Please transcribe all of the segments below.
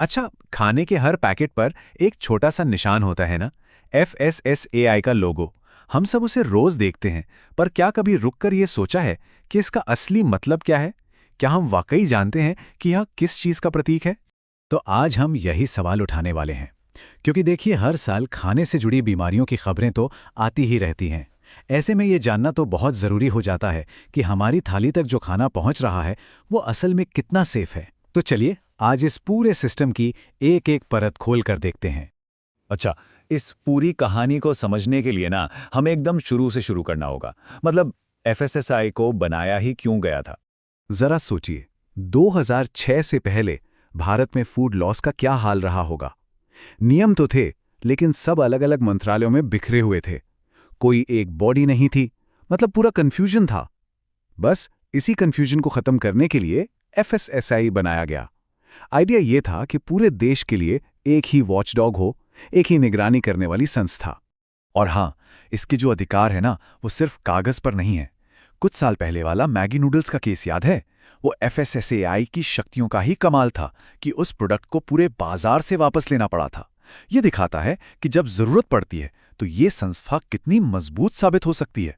अच्छा, खाने के हर पैकेट पर एक छोटा सा निशान होता है ना, FSSAI का लोगो। हम सब उसे रोज देखते हैं, पर क्या कभी रुककर ये सोचा है कि इसका असली मतलब क्या है? क्या हम वाकई जानते हैं कि यह किस चीज का प्रतीक है? तो आज हम यही सवाल उठाने वाले हैं, क्योंकि देखिए हर साल खाने से जुड़ी बीमारियों की खबरें तो आती ही रहती हैं। ऐसे में ये जानना तो बहुत ज़रूरी हो जाता है कि हमारी थाली तक जो खाना पहुंच रहा है वो असल में कितना सेफ है। तो चलिए आज इस पूरे सिस्टम की एक एक परत खोल कर देखते हैं। अच्छा, इस पूरी कहानी को समझने के लिए ना हमें एकदम शुरू से शुरू करना होगा। मतलब एफएसएसआई को बनाया ही क्यों गया था? जरा सोचिए, 2006 से पहले भारत में फूड लॉस का क्या हाल रहा होगा। नियम तो थे, लेकिन सब अलग अलग मंत्रालयों में बिखरे हुए थे। कोई एक बॉडी नहीं थी, मतलब पूरा कंफ्यूजन था। बस इसी कंफ्यूजन को खत्म करने के लिए एफएसएसआई बनाया गया। आइडिया ये था कि पूरे देश के लिए एक ही वॉचडॉग हो, एक ही निगरानी करने वाली संस्था। और हाँ, इसके जो अधिकार है ना, वो सिर्फ कागज पर नहीं है। कुछ साल पहले वाला मैगी नूडल्स का केस याद है? वो एफएसएसएआई की शक्तियों का ही कमाल था कि उस प्रोडक्ट को पूरे बाजार से वापस लेना पड़ा था। ये दिखाता है कि जब जरूरत पड़ती है तो ये संस्था कितनी मजबूत साबित हो सकती है।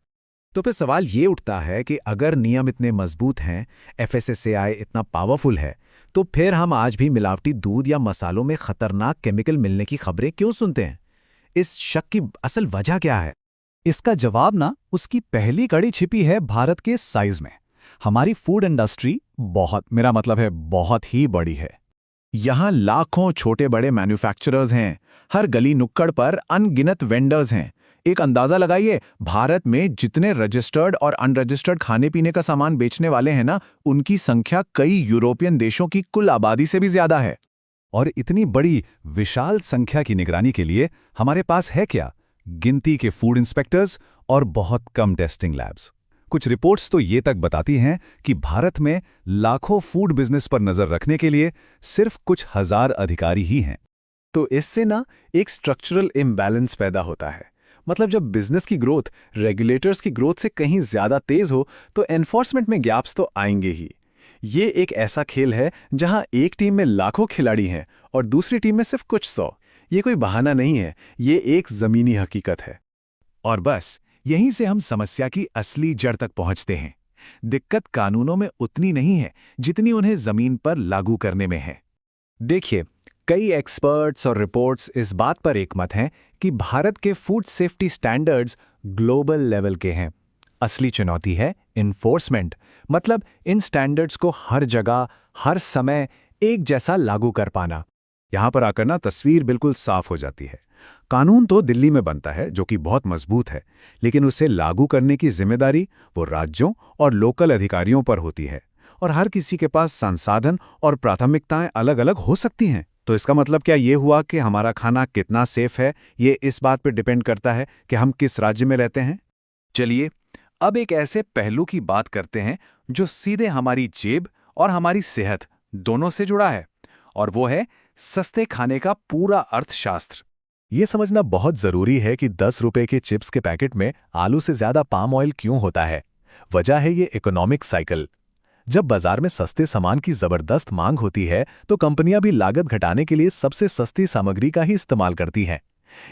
तो फिर सवाल ये उठता है कि अगर नियम इतने मजबूत हैं, एफएसएसएआई इतना पावरफुल है, तो फिर हम आज भी मिलावटी दूध या मसालों में खतरनाक केमिकल मिलने की खबरें क्यों सुनते हैं? इस शक की असल वजह क्या है? इसका जवाब ना उसकी पहली कड़ी छिपी है भारत के साइज में। हमारी फूड इंडस्ट्री मेरा मतलब है बहुत ही बड़ी है। यहाँ लाखों छोटे बड़े मैन्युफैक्चरर्स हैं, हर गली नुक्कड़ पर अनगिनत वेंडर्स हैं। एक अंदाजा लगाइए, भारत में जितने रजिस्टर्ड और अनरजिस्टर्ड खाने पीने का सामान बेचने वाले हैं ना, उनकी संख्या कई यूरोपियन देशों की कुल आबादी से भी ज्यादा है। और इतनी बड़ी विशाल संख्या की निगरानी के लिए हमारे पास है क्या? गिनती के फूड इंस्पेक्टर्स और बहुत कम टेस्टिंग लैब्स। कुछ रिपोर्ट्स तो ये तक बताती हैं कि भारत में लाखों फूड बिजनेस पर नजर रखने के लिए सिर्फ कुछ हजार अधिकारी ही हैं। तो इससे ना एक स्ट्रक्चरल इम्बैलेंस पैदा होता है। मतलब जब बिजनेस की ग्रोथ रेगुलेटर्स की ग्रोथ से कहीं ज्यादा तेज हो, तो एनफोर्समेंट में गैप्स तो आएंगे ही। ये एक ऐसा खेल है जहां एक टीम में लाखों खिलाड़ी हैं और दूसरी टीम में सिर्फ कुछ 100। ये कोई बहाना नहीं है, ये एक जमीनी हकीकत है। और बस यहीं से हम समस्या की असली जड़ तक पहुंचते हैं। दिक्कत कानूनों में उतनी नहीं है जितनी उन्हें जमीन पर लागू करने में है। देखिए, कई एक्सपर्ट्स और रिपोर्ट्स इस बात पर एकमत हैं कि भारत के food safety standards global level के हैं। असली चुनौती है इन्फोर्समेंट, मतलब इन स्टैंडर्ड्स को हर जगह, हर समय एक जैसा लागू कर पाना। यहां पर आकर ना तस्वीर बिल्कुल साफ हो जाती है। कानून तो दिल्ली में बनता है, जो कि बहुत मजबूत है, लेकिन उसे लागू करने की जिम्मेदारी वो राज्यों और लोकल अधिकारियों पर होती है। और हर किसी के पास संसाधन और प्राथमिकताएं अलग अलग हो सकती हैं। तो इसका मतलब क्या ये हुआ कि हमारा खाना कितना सेफ है, ये इस बात पर डिपेंड करता है कि हम किस राज्य में रहते हैं। चलिए अब एक ऐसे पहलू की बात करते हैं जो सीधे हमारी जेब और हमारी सेहत दोनों से जुड़ा है, और वो है सस्ते खाने का पूरा अर्थशास्त्र। ये समझना बहुत जरूरी है कि 10 रुपए के चिप्स के पैकेट में आलू से ज्यादा पाम ऑयल क्यों होता है। वजह है ये इकोनॉमिक साइकिल। जब बाजार में सस्ते सामान की जबरदस्त मांग होती है, तो कंपनियां भी लागत घटाने के लिए सबसे सस्ती सामग्री का ही इस्तेमाल करती हैं।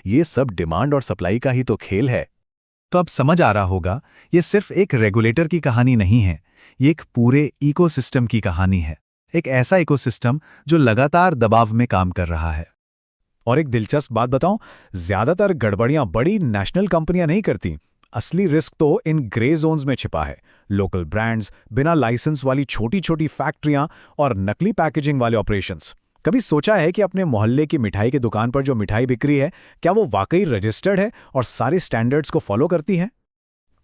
ये सब डिमांड और सप्लाई का ही तो खेल है। तो अब समझ आ रहा होगा, ये सिर्फ एक रेगुलेटर की कहानी नहीं है, ये एक पूरे इकोसिस्टम की कहानी है। एक ऐसा इकोसिस्टम जो लगातार दबाव में काम कर रहा है। और एक दिलचस्प बात बताऊं, ज्यादातर गड़बड़ियां बड़ी नेशनल कंपनियां नहीं करती। असली रिस्क तो इन ग्रे जोन्स में छिपा है। लोकल ब्रांड्स, बिना लाइसेंस वाली छोटी छोटी फैक्ट्रियां और नकली पैकेजिंग वाले ऑपरेशंस। कभी सोचा है कि अपने मोहल्ले की मिठाई की दुकान पर जो मिठाई बिक रही है, क्या वो वाकई रजिस्टर्ड है और सारे स्टैंडर्ड्स को फॉलो करती है?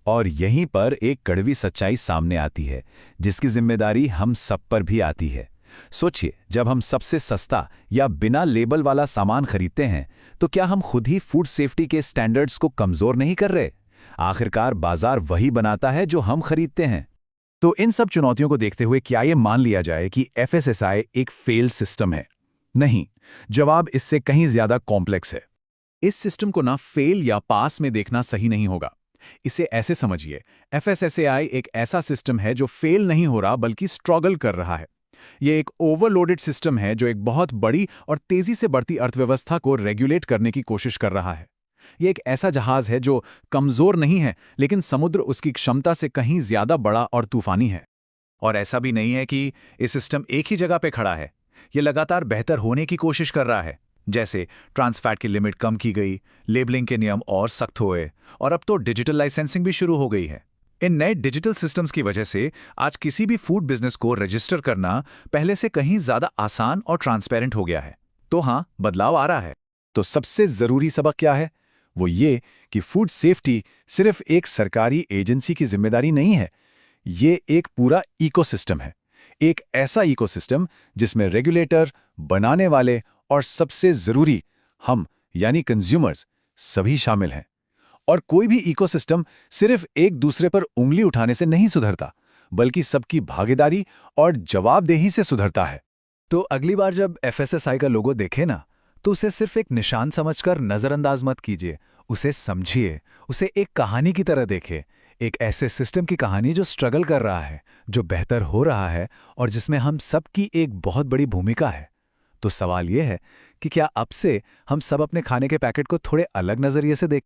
और यहीं पर एक कड़वी सच्चाई सामने आती है, जिसकी जिम्मेदारी हम सब पर भी आती है। सोचिए, जब हम सबसे सस्ता या बिना लेबल वाला सामान खरीदते हैं, तो क्या हम खुद ही फूड सेफ्टी के स्टैंडर्ड्स को कमजोर नहीं कर रहे? आखिरकार बाजार वही बनाता है जो हम खरीदते हैं। तो इन सब चुनौतियों को देखते हुए क्या ये मान लिया जाए कि एफएसएसआई एक फेल सिस्टम है? नहीं, जवाब इससे कहीं ज्यादा कॉम्प्लेक्स है। इस सिस्टम को ना फेल या पास में देखना सही नहीं होगा। इसे ऐसे समझिए, एफएसएसएआई एक ऐसा सिस्टम है जो फेल नहीं हो रहा बल्कि स्ट्रगल कर रहा है। ये एक ओवरलोडेड सिस्टम है जो एक बहुत बड़ी और तेजी से बढ़ती अर्थव्यवस्था को रेगुलेट करने की कोशिश कर रहा है। ये एक ऐसा जहाज है जो कमजोर नहीं है, लेकिन समुद्र उसकी क्षमता से कहीं ज्यादा बड़ा और तूफानी है। और ऐसा भी नहीं है कि ये सिस्टम एक ही जगह पे खड़ा है। ये लगातार बेहतर होने की कोशिश कर रहा है। जैसे ट्रांसफैट की लिमिट कम की गई, लेबलिंग के नियम और सख्त हुए, और अब तो डिजिटल लाइसेंसिंग भी शुरू हो गई है। इन नए डिजिटल सिस्टम्स की वजह से आज किसी भी फूड बिजनेस को रजिस्टर करना पहले से कहीं ज्यादा आसान और ट्रांसपेरेंट हो गया है। तो हाँ, बदलाव आ रहा है। तो सबसे जरूरी सबक क्या है? वो ये कि फूड सेफ्टी सिर्फ एक सरकारी एजेंसी की जिम्मेदारी नहीं है। ये एक पूरा इकोसिस्टम है। एक ऐसा इकोसिस्टम जिसमें रेगुलेटर, बनाने वाले और सबसे जरूरी हम यानी कंज्यूमर्स सभी शामिल हैं। और कोई भी इकोसिस्टम सिर्फ एक दूसरे पर उंगली उठाने से नहीं सुधरता, बल्कि सबकी भागीदारी और जवाबदेही से सुधरता है। तो अगली बार जब एफएसएसआई का लोगो देखे ना, तो उसे सिर्फ एक निशान समझकर नजरअंदाज मत कीजिए। उसे समझिए, उसे एक कहानी की तरह देखें। एक ऐसे सिस्टम की कहानी जो स्ट्रगल कर रहा है, जो बेहतर हो रहा है और जिसमें हम सबकी एक बहुत बड़ी भूमिका है। तो सवाल यह है कि क्या अब से हम सब अपने खाने के पैकेट को थोड़े अलग नजरिए से देखें?